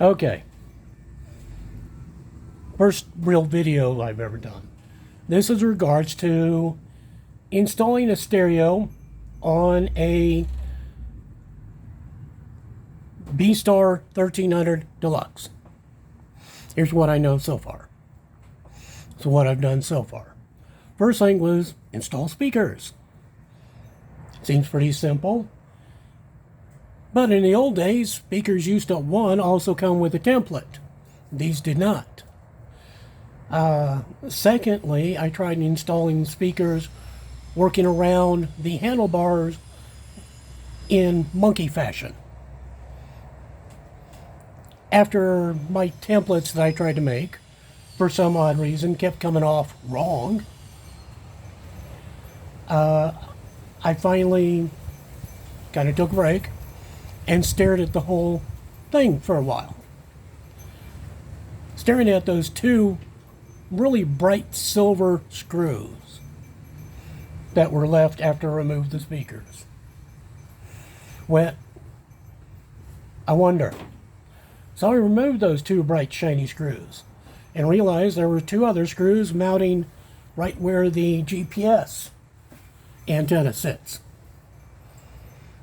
Okay, first real video I've ever done. This is regards to installing a stereo on a VSTAR 1300 Deluxe. Here's what I know so far. So what I've done so far. First thing was install speakers. Seems pretty simple. But in the old days, speakers used to, one, also come with a template. These did not. Secondly, I tried installing speakers working around the handlebars in monkey fashion. After my templates that I tried to make, for some odd reason, kept coming off wrong, I finally kind of took a break and stared at the whole thing for a while. Staring at those two really bright silver screws that were left after I removed the speakers. Well, I wonder. So I removed those two bright shiny screws and realized there were two other screws mounting right where the GPS antenna sits.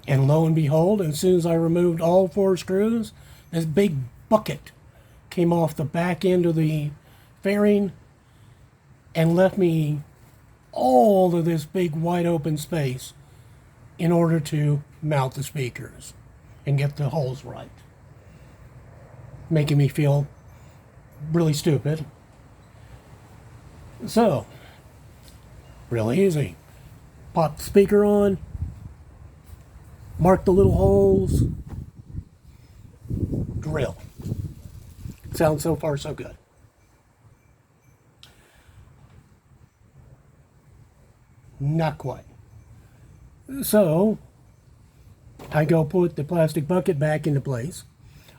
And lo and behold, as soon as I removed all four screws, this big bucket came off the back end of the fairing and left me all of this big wide open space in order to mount the speakers and get the holes right. Making me feel really stupid. So, really easy. Pop the speaker on, mark the little holes, drill. Sounds so far so good. Not quite. So, I go put the plastic bucket back into place.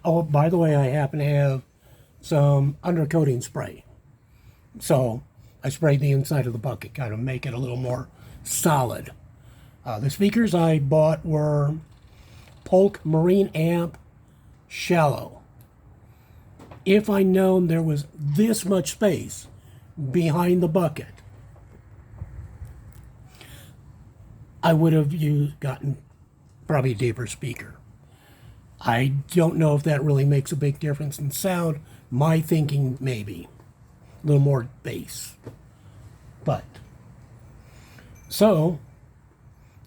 Oh, by the way, I happen to have some undercoating spray. So, I sprayed the inside of the bucket, kind of make it a little more solid. The speakers I bought were Polk Marine Amp Shallow. If I'd known there was this much space behind the bucket, I would have gotten probably a deeper speaker. I don't know if that really makes a big difference in sound. My thinking, maybe. A little more bass. But, so,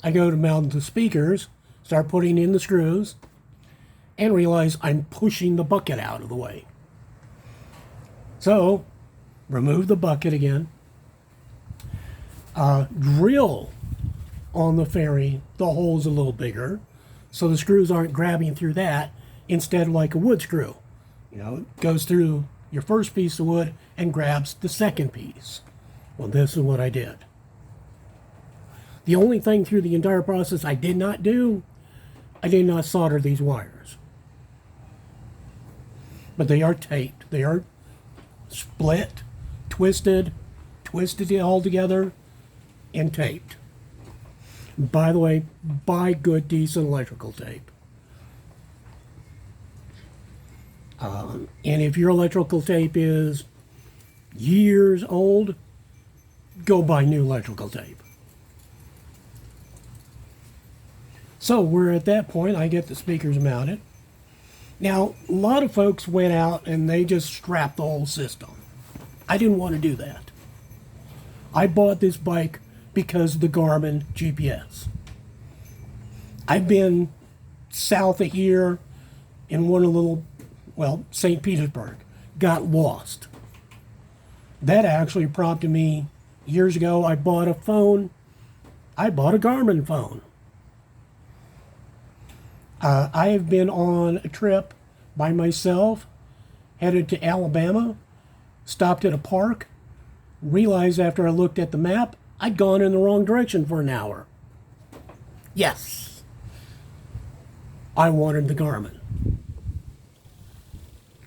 I go to mount the speakers, start putting in the screws, and realize I'm pushing the bucket out of the way. So, remove the bucket again. Drill on the fairing the holes a little bigger, so the screws aren't grabbing through that, instead like a wood screw. You know, it goes through your first piece of wood and grabs the second piece. Well, this is what I did. The only thing through the entire process I did not do, I did not solder these wires. But they are taped. They are split, twisted it all together, and taped. By the way, buy good, decent electrical tape. And if your electrical tape is years old, go buy new electrical tape. So we're at that point. I get the speakers mounted. Now, a lot of folks went out and they just strapped the whole system. I didn't want to do that. I bought this bike because of the Garmin GPS. I've been south of here in one of the little, well, St. Petersburg, got lost. That actually prompted me years ago. I bought a phone. I bought a Garmin phone. I have been on a trip by myself, headed to Alabama, stopped at a park, realized after I looked at the map, I'd gone in the wrong direction for an hour. Yes, I wanted the Garmin.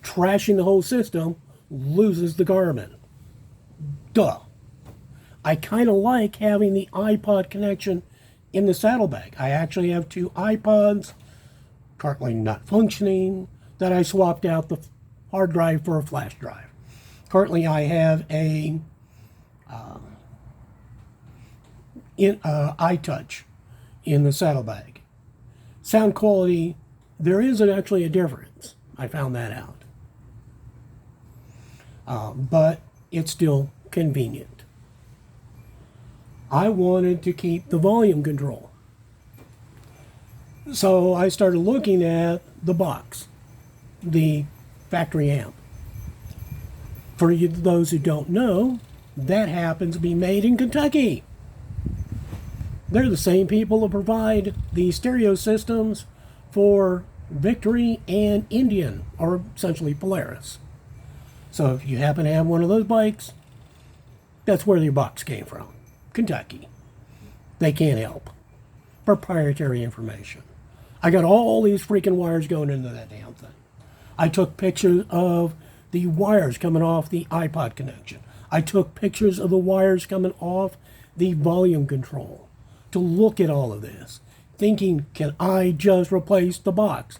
Trashing the whole system loses the Garmin. Duh. I kind of like having the iPod connection in the saddlebag. I actually have two iPods, currently not functioning. that I swapped out the hard drive for a flash drive. Currently, I have a iTouch in the saddlebag. Sound quality, there isn't actually a difference. I found that out. But it's still convenient. I wanted to keep the volume control. So I started looking at the box, the factory amp. For you, those who don't know, that happens to be made in Kentucky. They're the same people that provide the stereo systems for Victory and Indian, or essentially Polaris. So if you happen to have one of those bikes, that's where your box came from. Kentucky. They can't help. Proprietary information. I got all these freaking wires going into that damn thing. I took pictures of the wires coming off the iPod connection. I took pictures of the wires coming off the volume control to look at all of this, thinking, can I just replace the box?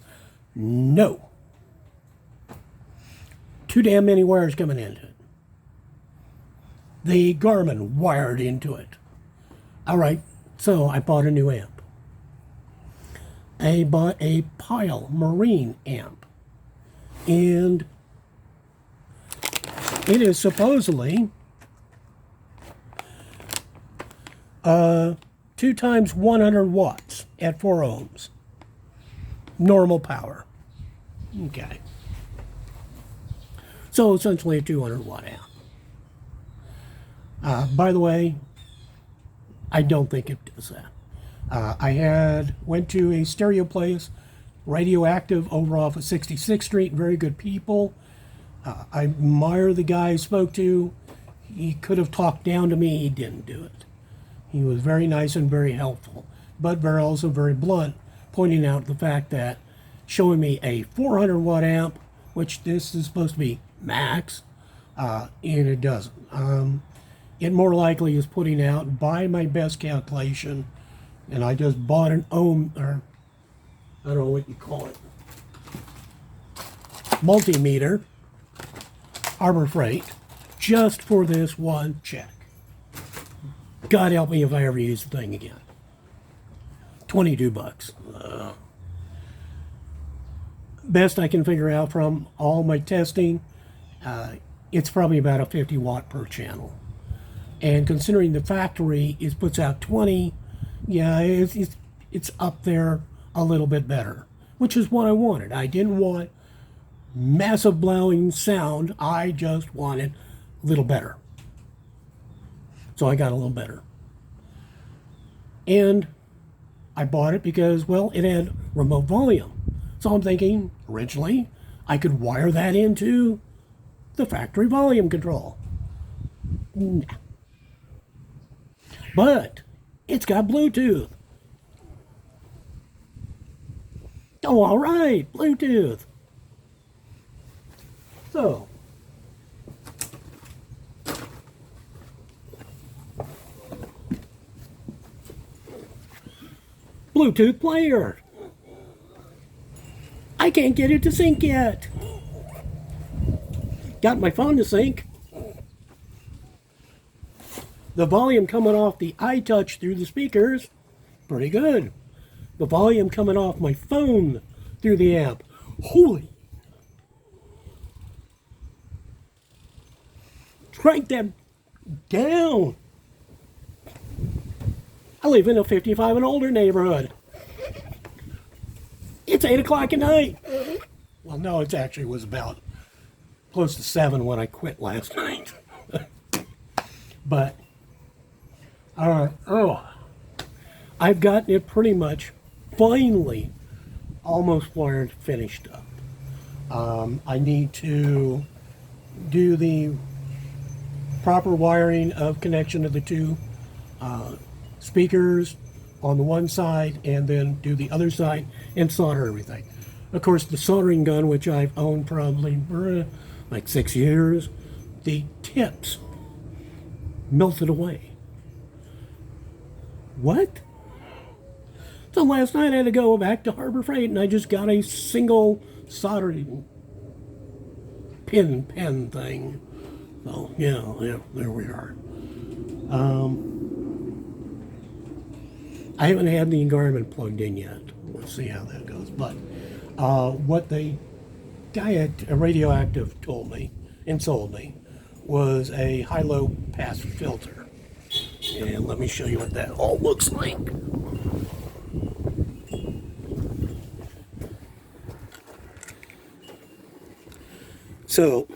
No. Too damn many wires coming into it. The Garmin wired into it. All right, so I bought a new amp. I bought a Pile Marine amp. And it is supposedly 2 times 100 watts at 4 ohms. Normal power. Okay. So essentially a 200 watt amp. By the way, I don't think it does that. I went to a stereo place, Radioactive, over off of 66th Street. Very good people. I admire the guy I spoke to. He could have talked down to me. He didn't do it. He was very nice and very helpful, but also very blunt, pointing out the fact that showing me a 400 watt amp, which this is supposed to be max, and it doesn't. It more likely is putting out, by my best calculation, and I just bought an ohm, or I don't know what you call it, multimeter, Harbor Freight, just for this one check. God help me if I ever use the thing again. 22 bucks. Best I can figure out from all my testing, it's probably about a 50 watt per channel. And considering the factory puts out 20, yeah, it's up there a little bit better, which is what I wanted. I didn't want massive blowing sound. I just wanted a little better. So I got a little better. And I bought it because, well, it had remote volume. So I'm thinking, originally, I could wire that into the factory volume control. Nah. But it's got Bluetooth. Oh, all right, Bluetooth. So, Bluetooth player. I can't get it to sync yet. Got my phone to sync. The volume coming off the iTouch through the speakers, pretty good. The volume coming off my phone through the amp, holy. Crank that down. I live in a 55 and older neighborhood. It's 8 o'clock at night. Well, no, it actually was about close to 7 when I quit last night. But, I've gotten it pretty much, finally, almost wired, finished up. I need to do the proper wiring of connection to the 2 speakers on the one side, and then do the other side and solder everything. Of course, the soldering gun, which I've owned probably for like 6 years, the tips melted away. What? So last night I had to go back to Harbor Freight, and I just got a single soldering pen thing. So yeah, there we are. I haven't had the Garmin plugged in yet. Let's see how that goes. But what the guy at Radioactive told me and sold me was a high-low pass filter. And let me show you what that all looks like. So,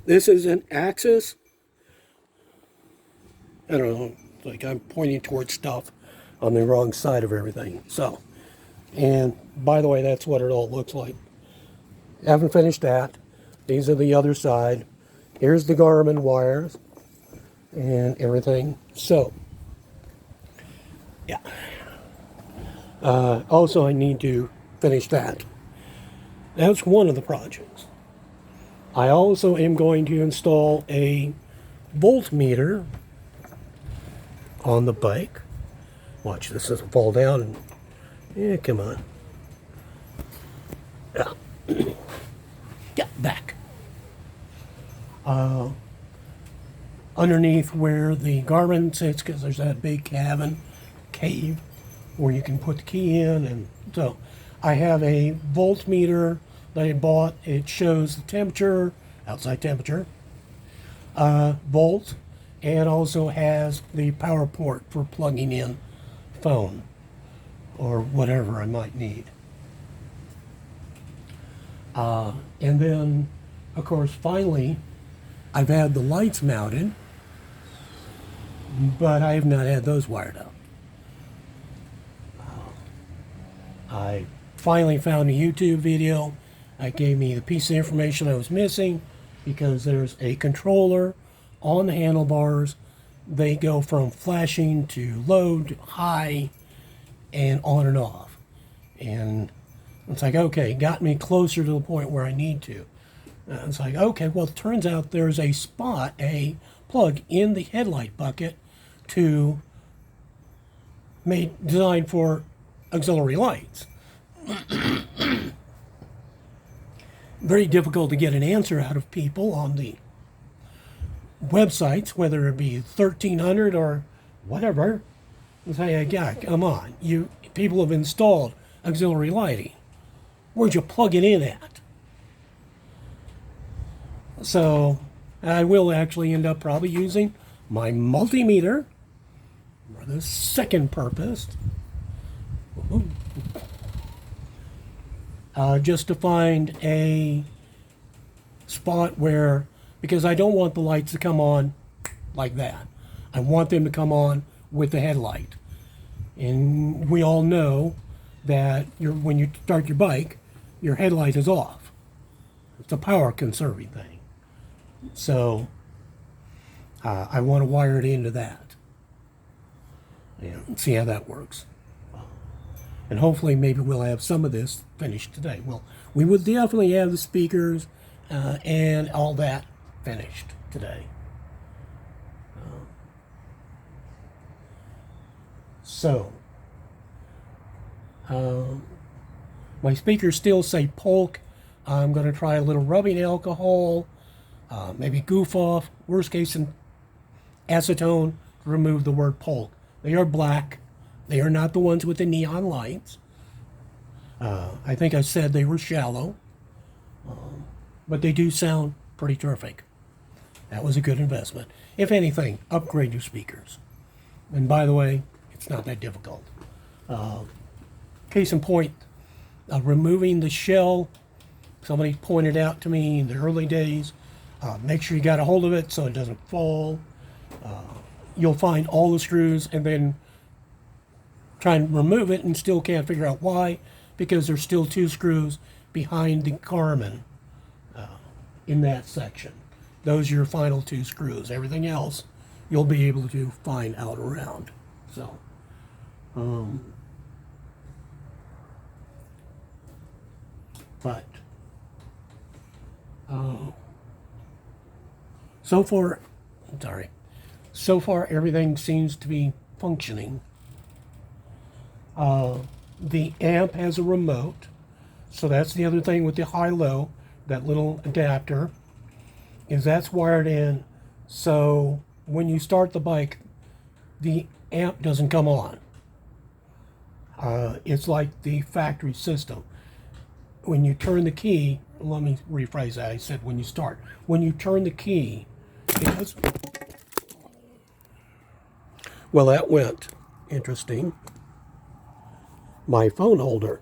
this is an axis. I don't know, like I'm pointing towards stuff on the wrong side of everything. So, and by the way, that's what it all looks like. Haven't finished that. These are the other side. Here's the Garmin wires and everything. So, yeah. Also, I need to finish that. That's one of the projects. I also am going to install a voltmeter on the bike. Watch, this doesn't fall down. And, yeah, come on. Yeah. Get back. Underneath where the Garmin sits, because there's that big cave where you can put the key in. And so I have a voltmeter that I bought. It shows the temperature, outside temperature, volt, and also has the power port for plugging in phone or whatever I might need. And then, of course, finally, I've had the lights mounted, but I have not had those wired up. I finally found a YouTube video that gave me the piece of information I was missing, because there's a controller on the handlebars. They go from flashing to low to high and on and off. And it's like, okay, got me closer to the point where I need to. And it's like, okay, well, it turns out there's a plug in the headlight bucket designed for auxiliary lights. Very difficult to get an answer out of people on the websites, whether it be 1300 or whatever. And say, yeah, come on, people have installed auxiliary lighting. Where'd you plug it in at? So I will actually end up probably using my multimeter for the second purpose. Just to find a spot where, because I don't want the lights to come on like that. I want them to come on with the headlight. And we all know that when you start your bike, your headlight is off. It's a power conserving thing. So I want to wire it into that and see how that works. And hopefully maybe we'll have some of this finished today. Well, we will definitely have the speakers and all that finished today. My speakers still say Polk. I'm going to try a little rubbing alcohol, maybe goof off, worst case in acetone, to remove the word Polk. They are black. They are not the ones with the neon lights. I think I said they were shallow, but they do sound pretty terrific. That was a good investment. If anything, upgrade your speakers. And by the way, it's not that difficult. Case in point, removing the shell. Somebody pointed out to me in the early days, make sure you got a hold of it so it doesn't fall. You'll find all the screws and then try and remove it and still can't figure out why, because there's still 2 screws behind the Garmin in that section. Those are your final 2 screws. Everything else you'll be able to find out around. So, so far everything seems to be functioning. The amp has a remote, So that's the other thing with the high-low, that little adapter, is that's wired in so when you start the bike, the amp doesn't come on. It's like the factory system. When you turn the key, let me rephrase that. I said when you start. When you turn the key, it does. Well, that went interesting. My phone holder.